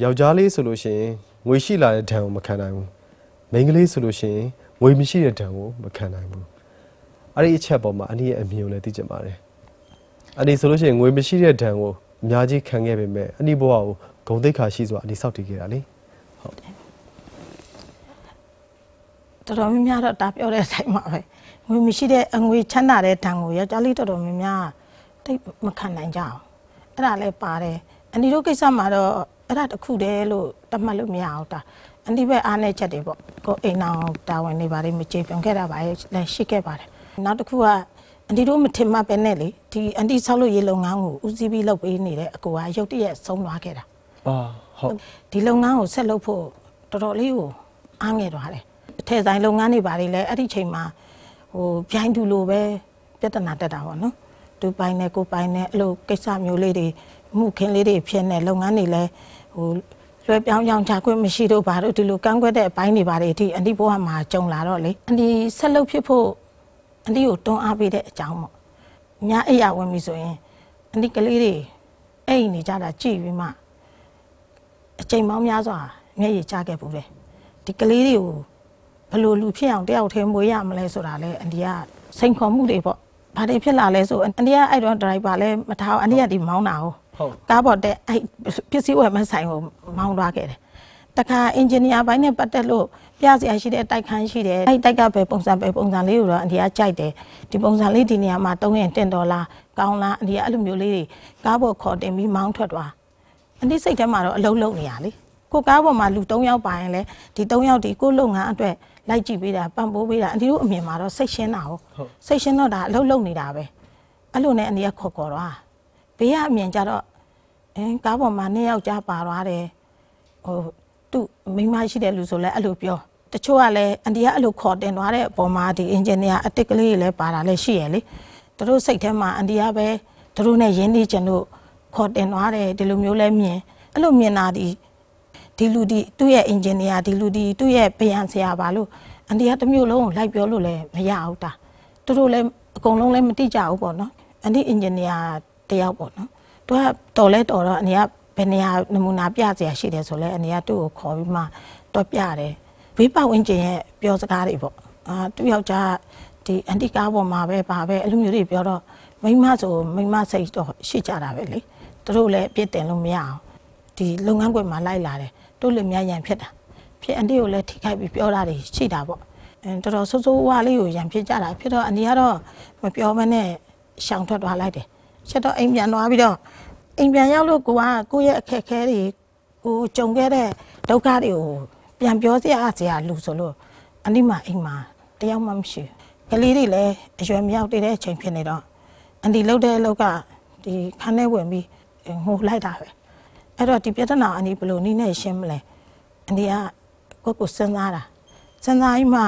ယောက်ျားလေးဆိုလို့ရှိရင်ငွေရှိလာတဲ့ဓာတ်ကိုမခံနိုင်ဘူးမိန်းကလေးဆိုလို့ရှိရင်ငွေမရှိတဲ့ဓာတ်ကိုမခံနိုင်ဘူးအဲ့ဒီအချက်ပေါ်မှာအနည်းရဲ့အမြင်ကိုလည်းသိချင်ပါတယ်အနည်းဆိုလို့ရှိရင်ငွေမရှိတဲ့ဓာတ်ကိုအများကြီးခံခဲ့ပေမဲ့အနည်းဘဝကိုဂုဏ်သိက္ခာရှိစွာအနည်းစောင့်တည်ခဲ့တာလေဟုတ်တော်တော်များများတော့ဒါပြောတဲ့အတိုင်းပါပဲငွေမရှိတဲ့အငွေချမ်းသာတဲ့ဓာတ်ကိုယောက်ျားလေးတော်တော်များများတိတ်မခံနိုင်ကြအောင်အဲ့ဒါလည်းပါတယ်အန်ဒီတို့ကိစ္စမှာတော့အဲ့ဒါတခုတည်းလို့တတ်မှတ်လို့မရအောင်ဒါအန်ဒီပဲအားနဲ့ချက်တွေပေါ့ကိုအိမ်အောင်တာဝန်နေပါတယ်မကြေပွန်ခဲ့တာပါလည်းရှိခဲ့ပါတယ်နောက်တစ်ခုကအန်ဒီတို့မထင်မှတ်ပဲနဲ့လေဒီအန်ဒီဆောက်လို့ရေလုပ်ငန်းကိုဦးစီးပြီးလုပ်ပေးနေတဲ့အကိုကရုတ်တရက်ဆုံးသွားခဲ့တာဟုတ်ဒီလုပ်ငန်းကိုဆက်လုပ်ဖို့တော်တော်လေးကိုအားငယ်သွားတယ်အထက်ဆိုင်လုပ်ငန်းတွေပါတယ်လေအဲ့ဒီချိန်မှာပြိုင်တူလိုပဲပြဿနာတက်တာပေါ့နော်သူပိုင်နဲ့ကိုပိုင်နဲ့အဲ့လိုကိစ္စမျိုးလေးတွေမှုခင်းလေးတွေဖြစ်နေလုပ်ငန်းတွေလည်းလွှဲပြောင်းချခွင့်မရှိတော့ဘာလို့ဒီလိုကန့်ကွက်တဲ့အပိုင်းတွေပါတယ်ဒီအန်တီဘိုးကမှာကြုံလာတော့လေအန်တီဆက်လုပ်ဖြစ်ဖို့အန်တီကိုတွန်းအားပေးတဲ့အကြောင်းပေါ့ညအိယာဝင်ပြီဆိုရင်အန်တီကလေးတွေအိမ်နေကြတာကြည့်ပြီးမှအချိန်ပေါင်းများစွာမျက်ရည်ကျခဲ့ဘူးလေဒီကလေးတွေကိုဘယ်လိုလူဖြစ်အောင်တယောက်ထဲမွေးရမလဲဆိုတာလေအန်တီကစိန်ခေါ်မှုတွေပေါ့ဘာတွေဖြစ်လာလဲဆိုအန်တီကအဲ့တော့ဒရိုက်ဘာလဲမထားအန်တီကဒီမောင်းတာဟုတ်ကားပေါ်တဲ့အဲ့ပစ္စည်းဝယ်မဆိုင်ကိုမောင်းသွားခဲ့တယ်တခါအင်ဂျင်နီယာဘိုင်းနဲ့ပတ်သက်လို့ပြစရာရှိတဲ့တိုက်ခန်းရှိတယ်အဲ့တိုက်ကပဲပုံစံလေးကိုတော့အန်တီကကြိုက်တယ်ဒီပုံစံလေးဒီနေရာမှာ$3ကောင်းလားအန်တီကအဲ့လိုမျိုးလေးတွေကားပေါ်ခေါ်တင်ပြီးမောင်းထွက်သွားအန်တီစိတ်ထဲမှာတော့အလုံးလုံးနေရလေကိုကားပေါ်မှာလူ3ယောက်ပါရင်လေဒီ3ယောက်ဒီကိုလုပ်ငန်းအတွက်လိုက်ကြည့်ပေးတာပံ့ပိုးပေးတာအန်တီတို့အမြင်မှာတော့စိတ်ရှင်းတာဟုတ်စိတ်ရှင်းတော့ဒါအလုံးလုံးနေတာပဲအဲ့လိုနဲ့အန်တီကခေါ်သွားဘေးကအမြင်ကြတော့ကားပေါ်မှာ2ယောက်ကြားပါသွားတယ်သူ့မိန်းမရှိတဲ့လူဆိုလဲအဲ့လိုပြောတချို့ကလည်းအန်တီကအဲ့လိုခေါ်တင်သွားတဲ့အပေါ်မှာဒီအင်ဂျင်နီယာအတစ်ကလေးတွေလည်းပါတာလည်းရှိရလေသူတို့စိတ်ထဲမှာအန်တီကပဲသူတို့နဲ့ရင်းနှီးချင်လို့ခေါ်တင်သွားတယ်ဒီလိုမျိုးလဲမြင်အဲ့လိုမြင်တာဒီလူဒီသူ့ရဲ့အင်ဂျင်နီယာဒီလူဒီသူ့ရဲ့ဗယံဆရာပါလို့အန်တီကတစ်မျိုးလုံးကိုလိုက်ပြောလို့လည်းမရဘူးတာသူတို့လည်းအကုန်လုံးလည်းမတိကြဘူးပေါ့နော်အန်တီအင်ဂျင်နီယာတယောက်ပေါ့နော်သူကတော်လဲတော်တော့အနေကဘယ်နေရာနမူနာပြစရာရှိတယ်ဆိုလဲအနေကသူ့ကိုခေါ်ပြီးမှတော့ပြတယ်ဘေးပတ်ဝန်းကျင်ရဲ့ပြောစကားတွေပေါ့သူယောက်ျားဒီအန်တီကားပေါ်မှာပဲပါပဲအဲ့လိုမျိုးတွေပြောတော့မိမဆိုမိမစိတ်တော့ရှိကြတာပဲလေသူတို့လည်းအပြစ်တင်လို့မရအောင်ဒီလုပ်ငန်းခွင်မှာလိုက်လာတယ်တို့လည်းများရန်ဖြစ်တာဖြစ်အန်တီကိုလည်းထိခိုက်ပြီးပြောတာတွေရှိတာပေါ့တော်တော်ဆိုးဆိုးဝါးလေးကိုရန်ဖြစ်ကြတာဖြစ်တော့အန်တီကတော့မပြောမနဲ့ရှောင်ထွက်သွားလိုက်တယ်ချက်တော့အိမ်ပြန်သွားပြီးတော့အိမ်ပြန်ရောက်လို့ကိုရဲ့အခက်အခဲတွေကိုကြုံခဲ့တဲ့ဒုက္ခတွေကိုပြန်ပြောစရာလူဆိုလို့အန်တီမအိမ်မှာတယောက်မှမရှိဘူးကလေးတွေလည်းအရွယ်မရောက်တဲ့အချိန်ဖြစ်နေတော့အန်တီလှုပ်တဲ့အလုပ်ကဒီခန်းထဲဝင်ပြီးငိုလိုက်တာပဲအဲ့တော့ဒီပြဿနာအန်တီဘယ်လိုနည်းနဲ့ရှင်းမလဲအန်တီကကိုစဉ်းစားပြီးမှ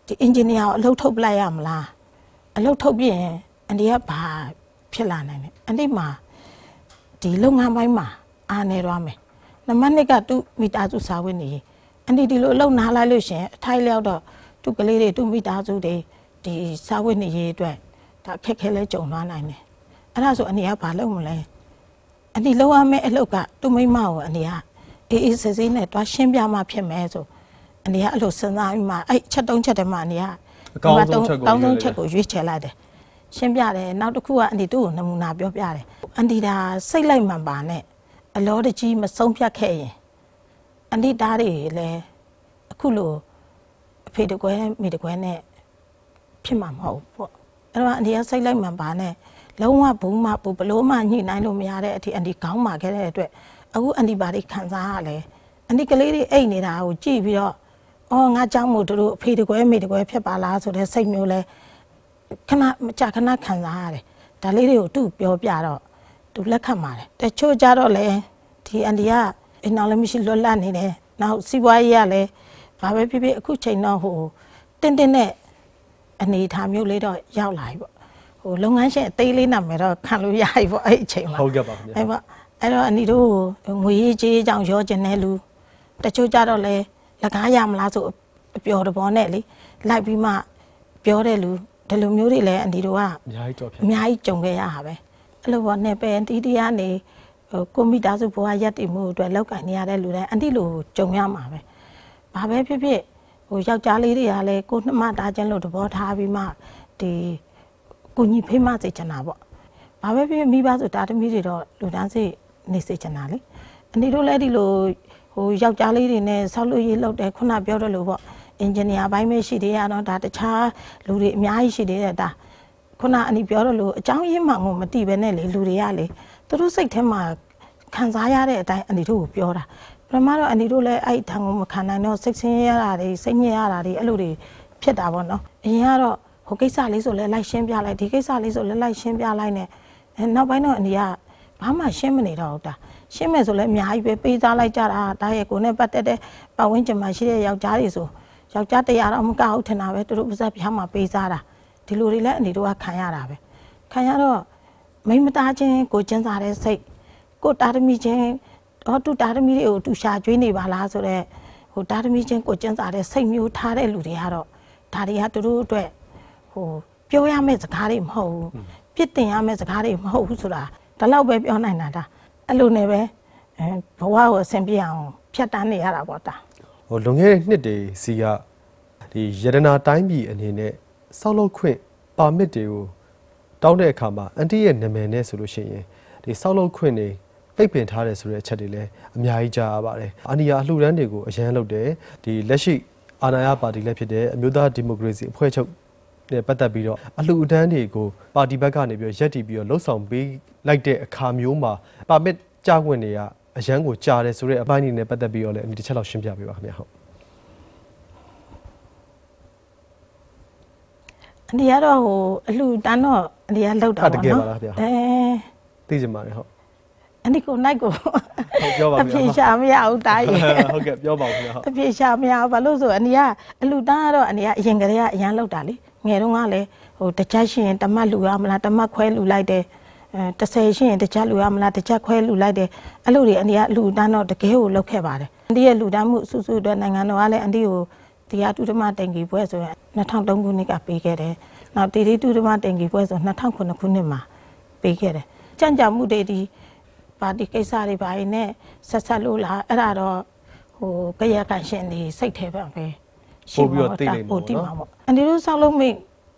ဒီအင်ဂျင်နီယာကိုအလုပ်ထုတ်ပလိုက်ရမလားအလုပ်ထုတ်ပြီးရင်အန်တီကဘာဖြစ်လာနိုင်လဲအန်တီမှာဒီလုပ်ငန်းပိုင်းမှာအားနေသွားမယ်နံပါတ်1ကသူ့မိသားစုစာဝတ်နေရေးအန်တီဒီလိုအလုပ်နားလိုက်လို့ရှင်အထိုက်လျောက်တော့သူ့ကလေးတွေသူ့မိသားစုတွေဒီစာဝတ်နေရေးအတွက်ဒါအခက်ခဲလဲကြုံသွားနိုင်တယ်အဲ့ဒါဆိုအန်တီကဘာလုပ်မလဲအန်တီလုပ်ရမယ့်အလုပ်ကသူ့မိမကိုအန်တီကအေးဆေးဆေးနဲ့တွားရှင်းပြမှဖြစ်မယ်ဆိုအန်တီကအဲ့လိုစဉ်းစားပြီးမှအဲ့ချက်3ချက်တည်းမှအန်တီကအကောင်းဆုံးချက်ကိုရွေးချယ်လိုက်တယ်ရှင်းပြတယ်နောက်တစ်ခုကအန်တီတို့ကိုနမူနာပြောပြတယ်အန်တီဒါစိတ်လိုက်မှန်ပါနဲ့အလောတကြီးမဆုံးဖြတ်ခဲ့ရင်အန်တီသားတွေလည်းအခုလိုအဖေတကွဲမိတကွဲနဲ့ဖြစ်မှာမဟုတ်ဘူးပေါ့အဲ့တော့အန်တီကစိတ်လိုက်မှန်ပါနဲ့လုံးဝဘူးမှဘလို့မှညှိနှိုင်းလို့မရတဲ့အထိအန်တီခေါင်းမာခဲ့တဲ့အတွက်အခုအန်တီဘာတွေခံစားရလဲအန်တီကလေးတွေအိတ်နေတာကိုကြည့်ပြီးတော့အော်ငါကြောင့်မို့တို့အဖေတကွဲမိတကွဲဖြစ်ပါလားဆိုတဲ့စိတ်မျိုးလဲခဏခံစားရတယ်ဒါလေးတွေကိုသူ့ပြောပြတော့သူလက်ခံပါတယ်တချို့ကြတော့လေဒီအန်တီကအိမ်တော်လည်းမရှိလွတ်လပ်နေတယ်နောက်စီးပွားရေးကလည်းဘာပဲဖြစ်ဖြစ်အခုချိန်တော့တင်းနဲ့အနေထားမျိုးလေးတော့ရောက်လာပြီပေါ့လုပ်ငန်းရှင်အသေးလေးနာမည်တော့ခံလို့ရပြီပေါ့အဲ့အချိန်မှာဟုတ်ကဲ့ပါခင်ဗျာအဲ့တော့အန်တီတို့ငွေရေးကြေးကြောင်ရောကျင်တဲ့လူတချို့ကြတော့လေလက်ကားရမလားဆိုအပျော်တဘောနဲ့လေလိုက်ပြီးမှပြောတဲ့လူဒီလိုမျိုးတွေလည်းအန်တီတို့ကအများကြီးကြုံခဲ့ရတာပဲအဲ့လိုပေါ့နဲ့ပဲတီးတီးကနေ ကိုမိသားစုဘဝရက်တည်မှုအတွက်လောက်ကန်နေရတဲ့လူတိုင်းအန်တီလိုကြုံရမှာပဲဘာပဲဖြစ်ဖြစ်ယောက်ျားလေးတွေကလည်းကိုနှမတားချင်းလို့သဘောထားပြီးမှဒီကိုညီဖိမစိတ်ချနာပေါ့ဘာပဲဖြစ်ဖြစ်မိဘဆိုတာသမီးတွေတော့လူတန်းစိတ်နေစိတ်ချနာလေအန်တီတို့လည်းဒီလိုယောက်ျားလေးတွေနဲ့ဆောက်လို့ရေးလောက်တယ်ခုနပြောတယ်လို့ပေါ့အင်ဂျင်နီယာဘိုင်းပဲရှိသေးရတော့ဒါတခြားလူတွေအများကြီးရှိသေးတယ်ဒါခုနအန်တီပြောတယ်လို့အကြောင်းရင်းမှမသိပဲနဲ့လေလူတွေကလေသူတို့စိတ်ထဲမှာခံစားရတဲ့အတိုင်းအန်တီတို့ကိုပြောတာပထမတော့အန်တီတို့လည်းအဲ့ထံကိုမခံနိုင်တော့စိတ်ဆင်းရဲရတာတွေစိတ်ညစ်ရတာတွေအဲ့လိုတွေဖြစ်တာပေါ့နော်အရင်ကတော့ဟိုကိစ္စလေးဆိုလဲလိုက်ရှင်းပြလိုက်ဒီကိစ္စလေးဆိုလဲလိုက်ရှင်းပြလိုက်နဲ့နောက်ပိုင်းတော့အန်တီကဘာမှရှင်းမနေတော့ဘူးတာရှင်းမယ်ဆိုလဲအများကြီးပဲပေးစားလိုက်ကြတာတားရဲ့ကိုနဲ့ပတ်သက်တဲ့ပတ်ဝန်းကျင်မှာရှိတဲ့ယောက်ျားတွေဆိုယောက်ျား100တော့မကဟုတ်ထင်တာပဲသူတို့ပါဇက်ပြားမှာပေးစားတာဒီလိုတွေလည်းအန်တီတို့ကခံရတာပဲခံရတော့မိမသားချင်းကိုကျင်းစားတဲ့စိတ်ကိုတာသမီချင်းတူတာသမီတွေကိုတူရှာကျွေးနေပါလားဆိုတော့ဟိုတာသမီချင်းကိုကျင်းစားတဲ့စိတ်မျိုးထားတဲ့လူတွေကတော့ဒါတွေကသူတို့အတွက်ဟိုပြောရမယ့်စကားတွေမဟုတ်ဘူးပြစ်တင်ရမယ့်စကားတွေမဟုတ်ဘူးဆိုတာဒါတော့ပဲပြောနိုင်တာဒါအဲ့လိုနဲ့ပဲဘဝကိုအဆင်ပြေအောင်ဖြတ်တန်းနေရတာပေါ့တာဟိုလွန်ခဲ့တဲ့နှစ်တွေစီကဒီရတနာတိုင်းပြည်အနေနဲ့ဆောက်လုပ်ခွင့်ပါမစ်တွေကိုတောင်းတဲ့အခါမှာအန်တီရဲ့နာမည်နဲ့ဆိုလို့ရှိရင်ဒီဆောက်လုပ်ခွင့်တွေပိတ်ပင်ထားတယ်ဆိုတဲ့အချက်တွေလည်းအများကြီးကြားရပါတယ်။အာဏာအလှူဒန်းတွေကိုအရန်လုပ်တယ်။ဒီလက်ရှိအာဏာရပါတီလည်းဖြစ်တဲ့အမျိုးသားဒီမိုကရေစီအဖွဲ့ချုပ်နဲ့ပတ်သက်ပြီးတော့အလှူဒန်းတွေကိုပါတီဘက်ကနေပြီးရက်တီပြီးတော့လှုပ်ဆောင်ပေးလိုက်တဲ့အခါမျိုးမှာပါမစ်ကြာခွင့်တွေကအရန်ကိုကြားတယ်ဆိုတဲ့အပိုင်းတွေနဲ့ပတ်သက်ပြီးတော့လည်းဒီတစ်ချက်လောက်ရှင်းပြပေးပါခင်ဗျာဟုတ်အန်ဒီကတော့ဟိုအလှူဒန်းတော့အန်ဒီကလောက်တာပေါ့နော်တကယ်ပါလားဗျာသိကြပါလေဟုတ်အန်ဒီကိုနိုင်ကိုဟုတ်ပြောပါဗျာအပြေရှာမရဘူးတားရေဟုတ်ကဲ့ပြောပါဦးဗျာဟုတ်အပြေရှာမရဘူးဘာလို့ဆိုအန်ဒီကအလှူဒန်းကတော့အန်ဒီကအရင်ကတည်းကအရန်လောက်တာလေငယ်တုန်းကလည်းဟိုတကြိုက်ရှိရင်တမတ်လှူရမလားတမတ်ခွဲလှူလိုက်တယ်30ရှိရင်တကြက်လှူရမလားတကြက်ခွဲလှူလိုက်တယ်အဲ့လိုတွေအန်ဒီကလှူဒန်းတော့တကယ်ကိုလောက်ခဲ့ပါတယ်အန်ဒီရဲ့လှူဒန်းမှုစုစုအတွက်နိုင်ငံတော်ကလည်းအန်ဒီကိုတရားတူဓမ္မတင်ကြီးပွဲဆိုရင်2003ခုနှစ်ကပေးခဲ့တယ်နောက်တီတီတူဓမ္မတင်ကြီးပွဲဆို2009ခုနှစ်မှာပေးခဲ့တယ်ကြံ့ကြာမှုတွေဒီပါတီကိစ္စတွေပါရင်နဲ့ဆက်လို့လားအဲ့ဒါတော့ဟိုကြရကန်ရှင်နေစိတ်ထဲပါပဲပို့ပြီးတော့သိနေမှာပေါ့အန်ဒီတို့ဆောက်လုပ်မိ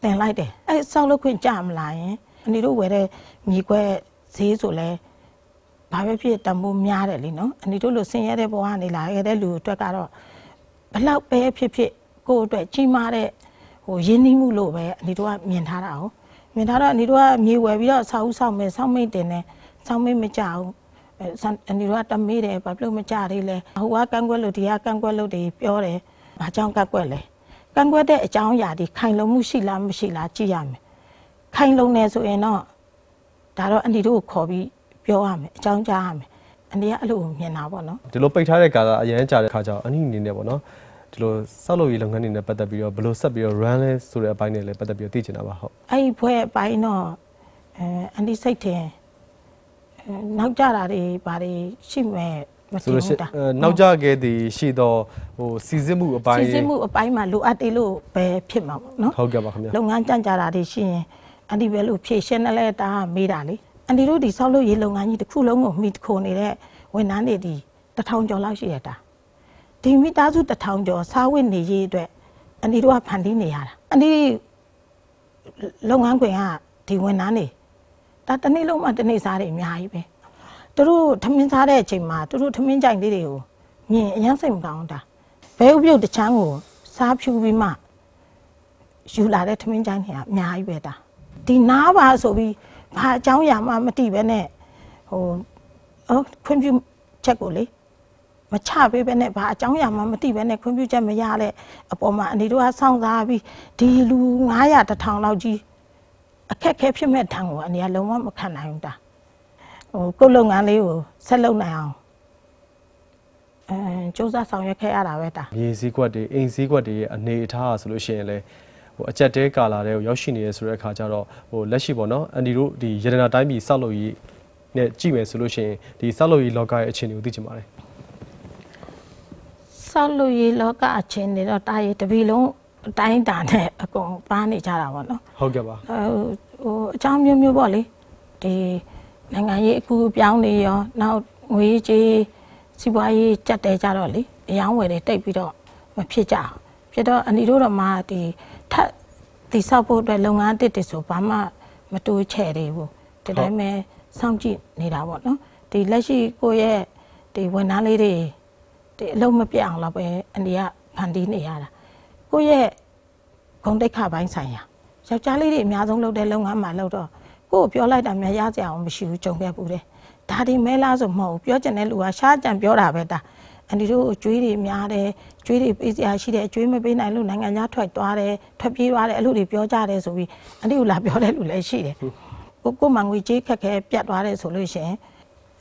တင်လိုက်တယ်အဲ့ဆောက်လုပ်ခွင့်ကြမလားယင်အန်ဒီတို့ဝယ်တဲ့မြေကွက်ဈေးဆိုလဲဘာပဲဖြစ်တမိုးများတယ်လीနော်အန်ဒီတို့လိုဆင်းရဲတဲ့ဘဝကနေလာခဲ့တဲ့လူအတွက်ကတော့ဘလောက်ပဲဖြစ်ဖြစ်ကိုယ့်အတွက်ကြီးမားတဲ့ဟိုရင်းနှီးမှုလို့ပဲအန်ဒီတို့ကမြင်ထားတာ哦မြင်ထားတော့အန်ဒီတို့ကမြေဝယ်ပြီးတော့ဆောက်ဦးဆောက်မယ်ဆောက်မိတ်တင်တယ်ဆောက်မိတ်မကြဘူးအန်ဒီတို့ကတမေးတယ်ဘာလို့မကြသေးလဲဟိုကကန့်ကွက်လို့ဒီကကန့်ကွက်လို့တွေပြောတယ်ဘာကြောင့်ကန့်ကွက်လဲကန့်ကွက်တဲ့အကြောင်းအရာဒီခိုင်လုံမှုရှိလားမရှိလားကြည့်ရမယ်ခိုင်လုံနေဆိုရင်တော့ဒါတော့အန်ဒီတို့ကိုခေါ်ပြီးပြောရမယ်အကြောင်းကြားရမယ်အန်ဒီကအဲ့လိုမြင်တာပေါ့နော်ဒီလိုပိတ်ထားတဲ့ကာလအရင်ကြာတဲ့ခါကျတော့အန်ဒီအနေနဲ့ပေါ့နော်ဒီလိုဆောက်လုပ်ရေးလုပ်ငန်းတွေနဲ့ပတ်သက်ပြီးတော့ဘယ်လိုဆက်ပြီးတော့ run လဲဆိုတဲ့အပိုင်းတွေလည်းပတ်သက်ပြီးတော့သိချင်တာပါဟုတ်အဲ့ဒီဘွဲအပိုင်းတော့အန်ဒီစိတ်ထင်နောက်ကြတာတွေဘာတွေရှိမယ်မသိဘူးတာနောက်ကြခဲ့သည်ရှိတော့ဟိုစီစစ်မှုအပိုင်းစီစစ်မှုအပိုင်းမှာလိုအပ်တယ်လို့ပဲဖြစ်မှာပေါ့နော်ဟုတ်ကဲ့ပါခင်ဗျာလုပ်ငန်းကြံ့ကြာတာတွေရှိရင်အန်ဒီပဲလို့ဖြည့်ရှင်းလဲတာမေးတာလေအန်ဒီတို့ဒီဆောက်လုပ်ရေးလုပ်ငန်းကြီးတစ်ခုလုံးကိုမိတခိုနေတဲ့ဝန်ထမ်းတွေဒီ1000ကျော်လောက်ရှိရတာဒီမိသားစု1000ကျော်စားဝတ်နေရေးအတွက်အန်ဒီတို့ကဖန်တီးနေရတာအန်ဒီလုပ်ငန်းခွင်ကဒီဝန်ထမ်းတွေဒါတနေ့လုံးမှတနေ့စားတယ်အများကြီးပဲသူတို့ထမင်းစားတဲ့အချိန်မှာသူတို့ထမင်းကြိုင်လေးတွေကိုမြင်အရင်စိတ်မကောင်းတာဘဲဥပြုတ်တချမ်းကိုစားဖြူပြီးမှယူလာတဲ့ထမင်းကြိုင်တွေကအများကြီးပဲတာဒီနားပါဆိုပြီးဘာအကြောင်းအရာမှမသိပဲနဲ့ဟိုခွင့်ပြုချက်ကိုလေမချပေးပဲနဲ့ဘာအကြောင်းအရာမှမသိပဲနဲ့ခွင့်ပြုချက်မရတဲ့အပေါ်မှာအန်ဒီတို့ကစောင့်စားပြီးဒီလူ900 1000လောက်ကြီးအခက်ခဲဖြစ်မဲ့ထံကိုအနေနဲ့လုံးဝမခံနိုင်ဘူးတာဟိုကိုလုပ်ငန်းလေးကိုဆက်လုပ်နိုင်အောင်စူးစမ်းဆောင်ရွက်ခဲ့ရတာပဲတာမြေစည်းကွက်တွေအိမ်စည်းကွက်တွေရဲ့အနေအထားဆိုလို့ရှိရင်လည်းဟိုအကြက်တဲကာလာတွေကိုရောက်ရှိနေရဆိုတဲ့အခါကျတော့ဟိုလက်ရှိပေါ့နော်အန်ဒီတို့ဒီရတနာတိုင်းပြည်ဆောက်လုပ်ရေးနဲ့ကြည့်မယ်ဆိုလို့ရှိရင်ဒီဆောက်လုပ်ရေးလောကရဲ့အခြေအနေကိုသိချင်ပါတယ်ဆောက်လုပ်ရေးလောကအခြေအနေတော့တာရေးတပီလုံးအတိုင်းတာနဲ့အကုန်ပါနေကြတာပေါ့နော်ဟုတ်ကဲ့ပါဟိုအကြောင်းမျိုးမျိုးပေါ့လေဒီ နိုင်ငံရေးအခုပြောင်းနေရောနောက်ငွေကြီးစီးပွားရေးကြက်တဲကြတော့လေအယောင်းဝယ်တွေတိတ်ပြီးတော့မဖြစ်ကြအောင်ဖြစ်တော့အနီတို့တော့မှဒီထပ်ဒီဆောက်ဖို့အတွက်လုပ်ငန်းတစ်တွေဆိုဘာမှမတိုးချဲ့သေးဘူးဒီတိုင်းပဲစောင့်ကြည့်နေတာပေါ့နော်ဒီလက်ရှိကိုရဲ့ဒီဝန်ထမ်းလေးတွေဒီအလုံးမပြတ်အောင်တော့ပဲအန်ဒီကဖန်တီးနေရတာကိုရဲ့ဂုဏ်တိတ်ခပိုင်းဆိုင်ရာယောက်ျားလေးတွေအများဆုံးလုပ်တဲ့လုပ်ငန်းမှာလုပ်တော့ကိုပြောလိုက်တာများရကြအောင်မရှိဘူးကြုံခဲ့ဘူးတဲ့ဒါဒီမဲလားဆိုမဟုတ်ဘူးပြောချင်တဲ့လူကရှားကြံပြောတာပဲဒါအန်ဒီတို့ကျွေးတွေများတယ်ကျွေးတွေပေးစရာရှိတယ်ကျွေးမပေးနိုင်လို့နိုင်ငံခြားထွက်သွားတယ်ထွက်ပြေးသွားတယ်အဲ့လိုတွေပြောကြတယ်ဆိုပြီးအန်ဒီကလာပြောတဲ့လူလည်းရှိတယ်ကိုမငွေကြေးခက်ခဲပြတ်သွားတယ်ဆိုလို့ရှိရင်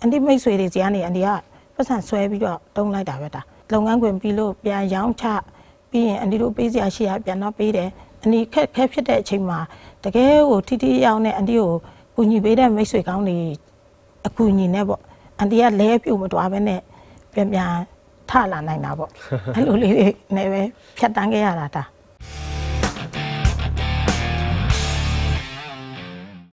အန်ဒီမိတ်ဆွေတွေစီကနေအန်ဒီကပတ်စံဆွဲပြီးတော့တုံးလိုက်တာပဲဒါလုပ်ငန်းခွင်ပြီးလို့ပြန်ရောင်းချပြီးရင်အန်ဒီတို့ပေးစရာရှိရပြန်တော့ပေးတယ်အန်ဒီခက်ခဲဖြစ်တဲ့အချိန်မှာတကယ်ကိုထိထိရောက်နဲ့အန်ဒီကိုကူညီပေးတဲ့မိတ်ဆွေကောင်းတွေအကူအညီနဲ့ပေါ့အန်ဒီကလဲပြုတ်မသွားဘဲနဲ့ပြန်ထလာနိုင်တာပေါ့အဲ့လိုလေးတွေနဲ့ပဲဖြတ်တန်းခဲ့ရတာဒါ